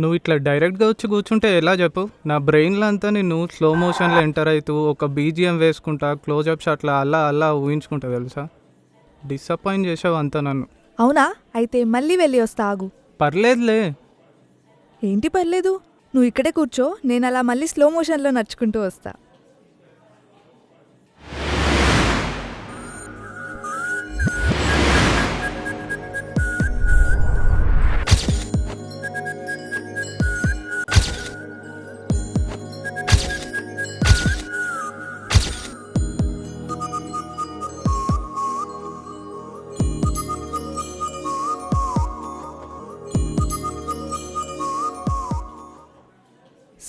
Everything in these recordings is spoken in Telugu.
నువ్వు ఇట్లా డైరెక్ట్గా వచ్చి కూర్చుంటే ఎలా చెప్పు? నా బ్రెయిన్లో అంతా నేను స్లో మోషన్లో ఎంటర్ అవుతూ ఒక బీజిఎం వేసుకుంటా, క్లోజప్ షాట్లా అలా అలా ఊహించుకుంటా తెలుసా. డిసప్పాయింట్ చేసావు అంతా నన్ను. అవునా? అయితే మళ్ళీ వెళ్ళి వస్తా, ఆగు. పర్లేదులే. ఏంటి పర్లేదు? నువ్వు ఇక్కడే కూర్చో, నేను అలా మళ్ళీ స్లో మోషన్లో నడుచుకుంటూ వస్తా.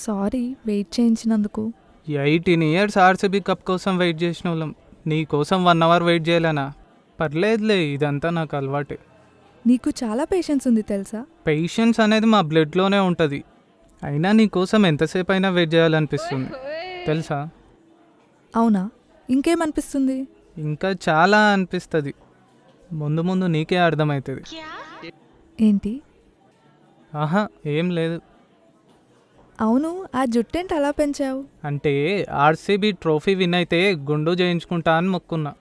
సారీ వెయిట్ చేయించినందుకు. 18 years ఆర్సీబీ కప్ కోసం వెయిట్ చేసిన వాళ్ళం, నీ కోసం 1 hour వెయిట్ చేయలేనా? పర్లేదులే, ఇదంతా నాకు అలవాటే. నీకు చాలా పేషెన్స్ ఉంది తెలుసా. పేషెన్స్ అనేది మా బ్లడ్లోనే ఉంటుంది. అయినా నీ కోసం ఎంతసేపు అయినా వెయిట్ చేయాలనిపిస్తుంది తెలుసా. అవునా? ఇంకేమనిపిస్తుంది? ఇంకా చాలా అనిపిస్తుంది. ముందు ముందు నీకే అర్థమవుతుంది. ఏంటి? ఆహా, ఏం లేదు. అవును, ఆ జుట్టేంటి అలా పెంచావు? అంటే ఆర్సీబీ ట్రోఫీ విన్ అయితే గుండు చేయించుకుంటా అని మొక్కున్నా.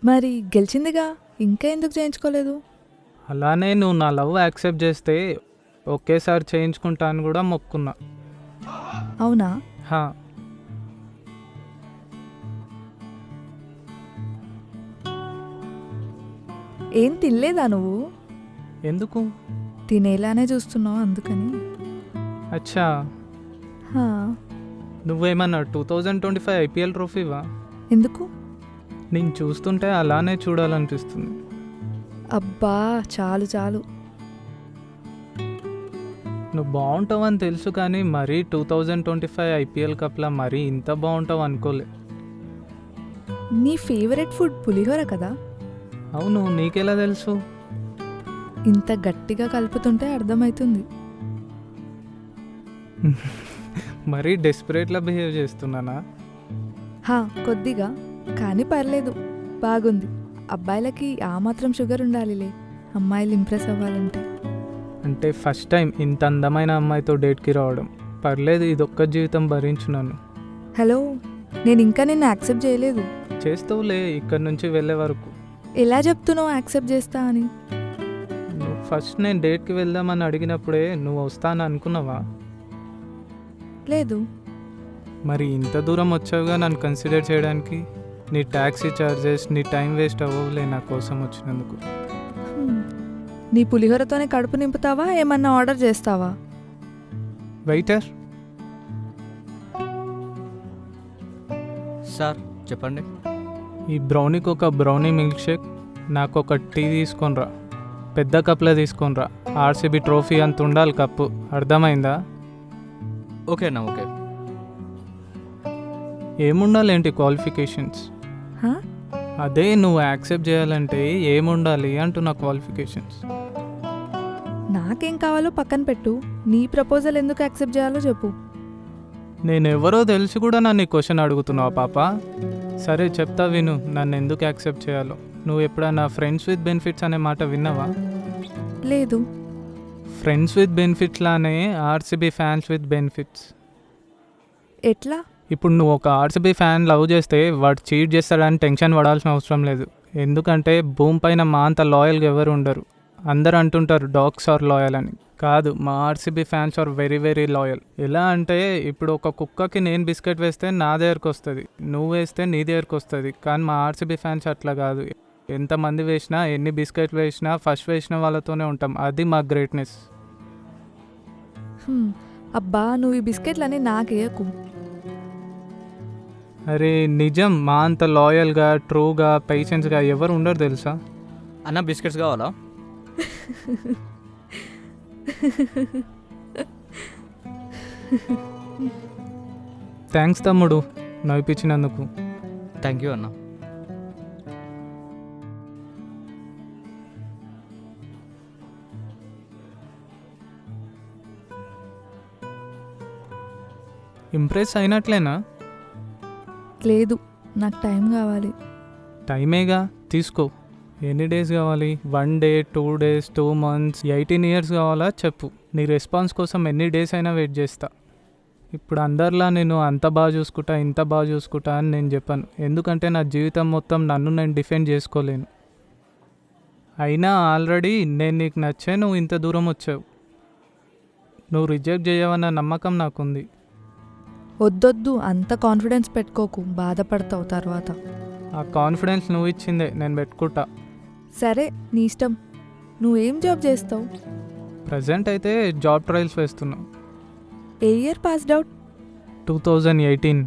మరి గెలిచిందిగా, ఇంకా ఎందుకు చేయించుకోలేదు? అలానే నువ్వు నా లవ్ యాక్సెప్ట్ చేస్తే ఒకేసారి చేయించుకుంటా అని కూడా మొక్కున్నా. అవునా? హా. ఏం తినలేదా నువ్వు? ఎందుకు? తినేలానే చూస్తున్నావు అందుకని. అచ్చా, హా. నువ్వేమన్నా 2025 ఐపీఎల్ ట్రోఫీవా? ఎందుకు? నేను చూస్తుంటే అలానే చూడాలనిపిస్తుంది. అబ్బా చాలు చాలు. నువ్వు బాగుంటావని తెలుసు, కానీ మరీ 2025 ఐపీఎల్ కప్లా మరీ ఇంత బాగుంటావు అనుకోలే. నీ ఫేవరెట్ ఫుడ్ పులిహోర కదా. అవును, నీకెలా తెలుసు? ఇంత గట్టిగా కలుపుతుంటే అర్థమవుతుంది. మరీ డెస్పరేట్లా బిహేవ్ చేస్తున్నానా? హా, కొద్దిగా. కానీ పర్లేదు, బాగుంది. అబ్బాయిలకి ఆ మాత్రం షుగర్ ఉండాలిలే, అమ్మాయిలు ఇంప్రెస్ అవ్వాలంటే. అంటే ఫస్ట్ టైం ఇంత అందమైన అమ్మాయితో డేట్కి రావడం. పర్లేదు, ఇదొక్క జీవితం భరించు నన్ను. హలో, నేను ఇంకా నిన్ను యాక్సెప్ట్ చేయలేదు. చేస్తావులే, ఇక్కడి నుంచి వెళ్ళే వరకు. ఎలా చెప్తున్నావు యాక్సెప్ట్ చేస్తా అని? నువ్వు ఫస్ట్ నేను డేట్కి వెళ్దామని అడిగినప్పుడే నువ్వు వస్తాను అనుకున్నావా? లేదు. మరి ఇంత దూరం వచ్చావుగా నన్ను కన్సిడర్ చేయడానికి. నీ ట్యాక్సీ ఛార్జెస్, నీ టైం వేస్ట్ అవ్వలే నా కోసం వచ్చినందుకు. నీ పులిహోరతోనే కడుపు నింపుతావా, ఏమన్నా ఆర్డర్ చేస్తావా? వెయిటర్. సార్ చెప్పండి. ఈ బ్రౌనీకి ఒక బ్రౌనీ మిల్క్ షేక్, నాకు ఒక టీ తీసుకొనిరా. పెద్ద కప్లో తీసుకొనిరా. ఆర్సీబీ ట్రోఫీ అంత ఉండాలి కప్పు, అర్థమైందా? ఓకే అన్న, ఓకే. ఏముండాలేంటి క్వాలిఫికేషన్స్? హా? అదే నువ్వు యాక్సెప్ట్ చేయాలంటే ఏముండాలి అంటున్నా క్వాలిఫికేషన్స్. నాకేం కావాలో పక్కన పెట్టు, నీ ప్రపోజల్ ఎందుకు యాక్సెప్ట్ చేయాలో చెప్పు. నేనెవరో తెలిసి కూడా నన్ను ఈ క్వశ్చన్ అడుగుతున్నావా పాప? సరే చెప్తా విను, నన్ను ఎందుకు యాక్సెప్ట్ చేయాలో. నువ్వు ఎప్పుడన్నా ఫ్రెండ్స్ విత్ బెనిఫిట్స్ అనే మాట విన్నావా? లేదు. ఫ్రెండ్స్ విత్ బెనిఫిట్స్ లానే ఆర్సీబీ ఫ్యాన్స్ విత్ బెనిఫిట్స్. ఎట్లా? ఇప్పుడు నువ్వు ఒక ఆర్సీబీ ఫ్యాన్ లవ్ చేస్తే వాడు చీట్ చేస్తాడని టెన్షన్ పడాల్సిన అవసరం లేదు. ఎందుకంటే భూమి పైన మా అంత లాయల్గా ఎవరు ఉండరు. అందరు అంటుంటారు డాగ్స్ ఆర్ లాయల్ అని. కాదు, మా RCB fans are very very loyal. ఎలా అంటే ఇప్పుడు ఒక కుక్కకి నేను బిస్కెట్ వేస్తే నా దగ్గరకు వస్తుంది, నువ్వు వేస్తే నీ దగ్గరకు వస్తుంది. కానీ మా ఆర్సీబీ ఫ్యాన్స్ అట్లా కాదు. ఎంతమంది వేసినా, ఎన్ని బిస్కెట్లు వేసినా ఫస్ట్ వేసిన వాళ్ళతోనే ఉంటాం. అది మా గ్రేట్నెస్. అబ్బా, నువ్వు ఈ బిస్కెట్లని నాకేయకు. అరే నిజం, మా అంత లాయల్గా, ట్రూగా, పేషెన్స్గా ఎవరు ఉండరు తెలుసా. అన్న బిస్కెట్స్ కావాలా? థ్యాంక్స్ తమ్ముడు, నవ్విపించినందుకు. థ్యాంక్ యూ అన్న. ఇంప్రెస్ అయినట్లేనా? లేదు, నాకు టైం కావాలి. టైమేగా, తీసుకో. ఎన్ని డేస్ కావాలి? 1 day, 2 days, 2 months, 18 years కావాలా చెప్పు. నీ రెస్పాన్స్ కోసం ఎన్ని డేస్ అయినా వెయిట్ చేస్తా. ఇప్పుడు అందరిలా నేను అంత బాగా చూసుకుంటా ఇంత బాగా చూసుకుంటా అని నేను చెప్పాను, ఎందుకంటే నా జీవితం మొత్తం నన్ను నేను డిఫెండ్ చేసుకోలేను. అయినా ఆల్రెడీ నేను నీకు నచ్చే నువ్వు ఇంత దూరం వచ్చావు. నువ్వు రిజెక్ట్ చేయవన్న నమ్మకం నాకుంది. వద్దొద్దు, అంత కాన్ఫిడెన్స్ పెట్టుకోకు, బాధపడతావు తర్వాత. ఆ కాన్ఫిడెన్స్ నువ్వు ఇచ్చిందే, నేను పెట్టుకుంటా. సరే నీ ఇష్టం. నువ్వేం జాబ్ చేస్తావు? ప్రజెంట్ అయితే జాబ్ ట్రయల్స్ వేస్తున్నా. ఏ ఇయర్ పాస్డ్ అవుట్? 2018.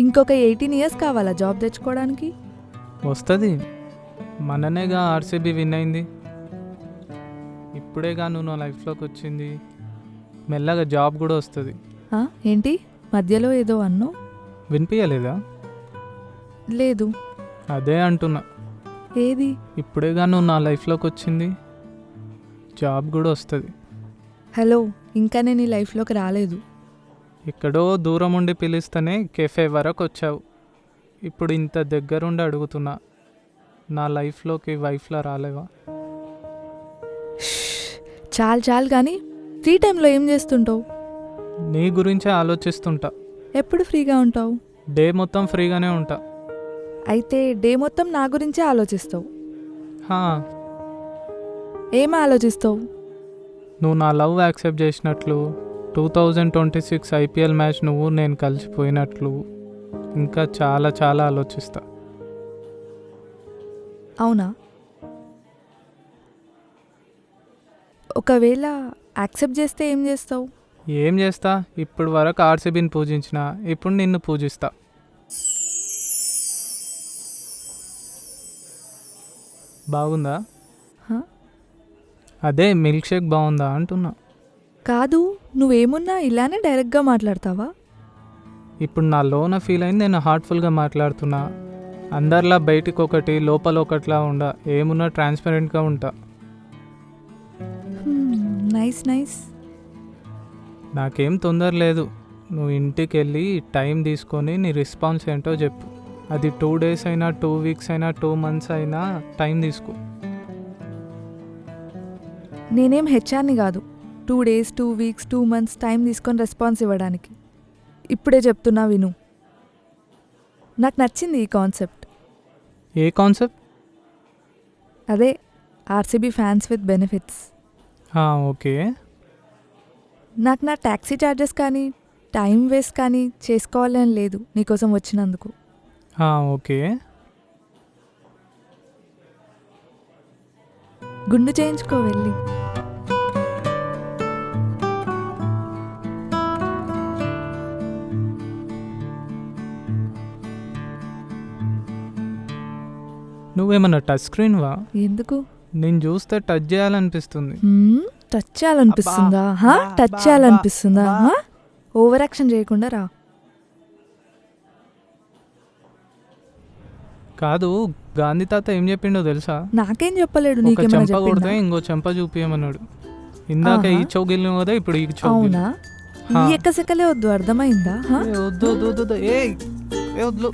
ఇంకొక 18 years కావాలా జాబ్ తెచ్చుకోవడానికి? వస్తుంది. మననేగా ఆర్సీబీ విన్ అయింది. ఇప్పుడేగా నువ్వు నా లైఫ్లోకి వచ్చింది. మెల్లగా జాబ్ కూడా వస్తుంది. ఆ, ఏంటి మధ్యలో ఏదో అన్నో? వినిపించలేదా? లేదు. అదే అంటున్నా, ఏది? ఇప్పుడేగా నువ్వు నా లైఫ్లోకి వచ్చింది, జాబ్ కూడా వస్తుంది. హలో, ఇంకా నేను ఈ లైఫ్లోకి రాలేదు. ఎక్కడో దూరం ఉండి పిలిస్తేనే కెఫే వరకు వచ్చావు. ఇప్పుడు ఇంత దగ్గరుండి అడుగుతున్నా, నా లైఫ్లోకి వైఫ్లా రాలేవా? చాలు చాలు కానీ ఫ్రీ టైంలో ఏం చేస్తుంటావు? నీ గురించే ఆలోచిస్తుంటా. ఎప్పుడు ఫ్రీగా ఉంటావు? డే మొత్తం ఫ్రీగానే ఉంటా. అయితే డే మొత్తం నా గురించే ఆలోచిస్తావు. హా, ఏం ఆలోచిస్తావు? నువ్వు నా లవ్ యాక్సెప్ట్ చేసినట్లు, 2026 IPL మ్యాచ్ నువ్వు నేను కలిసిపోయినట్లు, ఇంకా చాలా చాలా ఆలోచిస్తా. అవునా? ఒకవేళ యాక్సెప్ట్ చేస్తే ఏం చేస్తావు? ఏం చేస్తా? ఇప్పుడు వరకు ఆర్సీబీని పూజించిన, ఇప్పుడు నిన్ను పూజిస్తా. బాగుందా? హా? అదే మిల్క్ షేక్ బాగుందా అంటున్నా. కాదు, నువ్వేమున్నా ఇలానే డైరెక్ట్గా మాట్లాడతావా? ఇప్పుడు నా లోన ఫీల్ అయింది, నేను హార్ట్ఫుల్గా మాట్లాడుతున్నా. అందరిలా బయటికి ఒకటి లోపల ఒకటిలా ఉండా, ఏమున్నా ట్రాన్స్పరెంట్గా ఉంటా. Nice nice. నాకేం తొందర లేదు. నువ్వు ఇంటికి వెళ్ళి టైం తీసుకొని నీ రెస్పాన్స్ ఏంటో చెప్పు. అది 2 days అయినా 2 weeks అయినా 2 months అయినా టైం తీసుకో. నేనేం హెచ్ఆర్ని కాదు 2 days 2 weeks 2 months టైం తీసుకొని రెస్పాన్స్ ఇవ్వడానికి. ఇప్పుడే చెప్తున్నా విను. నాకు నచ్చింది ఈ కాన్సెప్ట్. ఏ కాన్సెప్ట్? అదే RCB fans with benefits. Okay. నాకు నా ట్యాక్సీ ఛార్జెస్ కానీ టైం వేస్ట్ కానీ చేసుకోవాలని లేదు నీకోసం వచ్చినందుకు. ఓకే. గుండు చేయించుకో వెళ్ళి. నువ్వేమన్నా టచ్ స్క్రీన్వా? ఎందుకు? నేను చూస్తే టచ్ చేయాలనిపిస్తుంది. టచ్ చేయాలనిపిస్తుందా? టచ్ చేయాలనిపిస్తుందా? ఓవర్ యాక్షన్ చేయకుండా రా. కాదు, గాంధీ తాత ఏం చెప్పిండో తెలుసా? నాకేం చెప్పలేడు. ఒక నీకేమైనా చెంప కొడితే చెప్పిండా? ఇంకో చెంప చూపియమన్నాడు. ఇందాక ఈ చౌగిల్ని కదా, ఇప్పుడు ఈ చౌగిల్. అవునా? ఈ ఎక్కసెక్కలే వద్దు, అర్థమైందా? వద్దు వద్దు వద్దు. ఏ వద్దు.